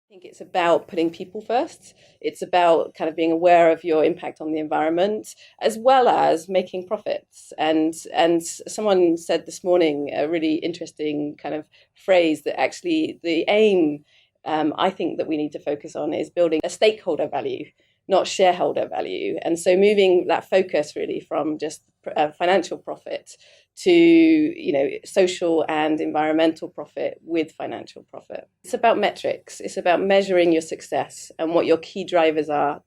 I think it's about putting people first. It's about kind of being aware of your impact on the environment, as well as making profits. And someone said this morning a really interesting kind of phrase that actually the aim, I think that we need to focus on is building a stakeholder value, not shareholder value. And so moving that focus really from just financial profit to, social and environmental profit with financial profit. It's about metrics. It's about measuring your success and what your key drivers are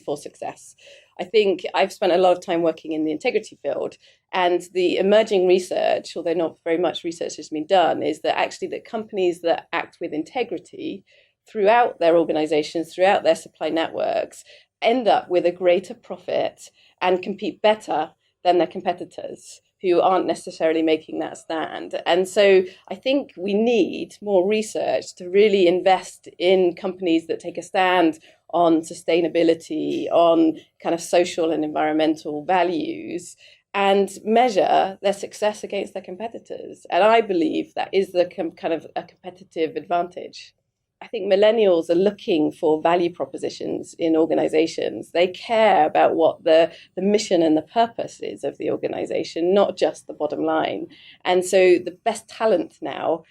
for success. I think I've spent a lot of time working in the integrity field, and the emerging research, although not very much research has been done, is that actually the companies that act with integrity throughout their organizations, throughout their supply networks, end up with a greater profit and compete better than their competitors who aren't necessarily making that stand. And so I think we need more research to really invest in companies that take a stand on sustainability, on kind of social and environmental values, and measure their success against their competitors. And I believe that is the kind of a competitive advantage. I think millennials are looking for value propositions in organizations. They care about what the mission and the purpose is of the organization, not just the bottom line. And so the best talent now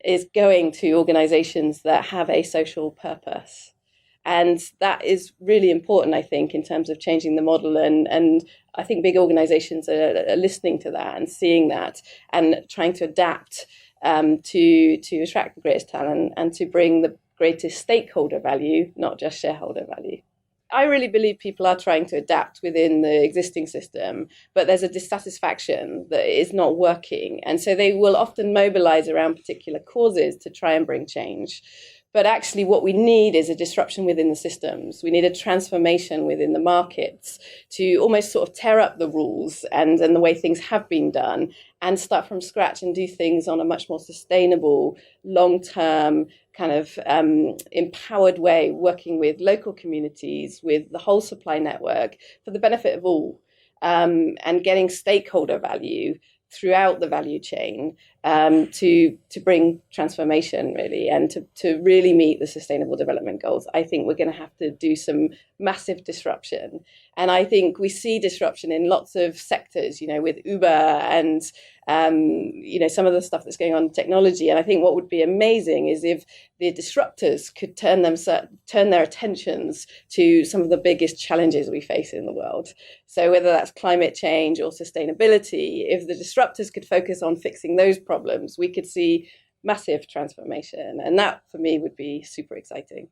is going to organizations that have a social purpose. And that is really important, I think, in terms of changing the model. And I think big organizations are listening to that and seeing that and trying to adapt to attract the greatest talent and to bring the greatest stakeholder value, not just shareholder value. I really believe people are trying to adapt within the existing system, but there's a dissatisfaction that is not working. And so they will often mobilize around particular causes to try and bring change. But actually what we need is a disruption within the systems. We need a transformation within the markets to almost sort of tear up the rules and the way things have been done and start from scratch and do things on a much more sustainable, long-term, kind of empowered way, working with local communities, with the whole supply network for the benefit of all, and getting stakeholder value throughout the value chain to bring transformation really and to really meet the sustainable development goals. I think we're going to have to do some massive disruption. And I think we see disruption in lots of sectors, with Uber and, some of the stuff that's going on in technology. And I think what would be amazing is if the disruptors could turn their attentions to some of the biggest challenges we face in the world. So whether that's climate change or sustainability, if the disruptors could focus on fixing those problems, we could see massive transformation. And that, for me, would be super exciting.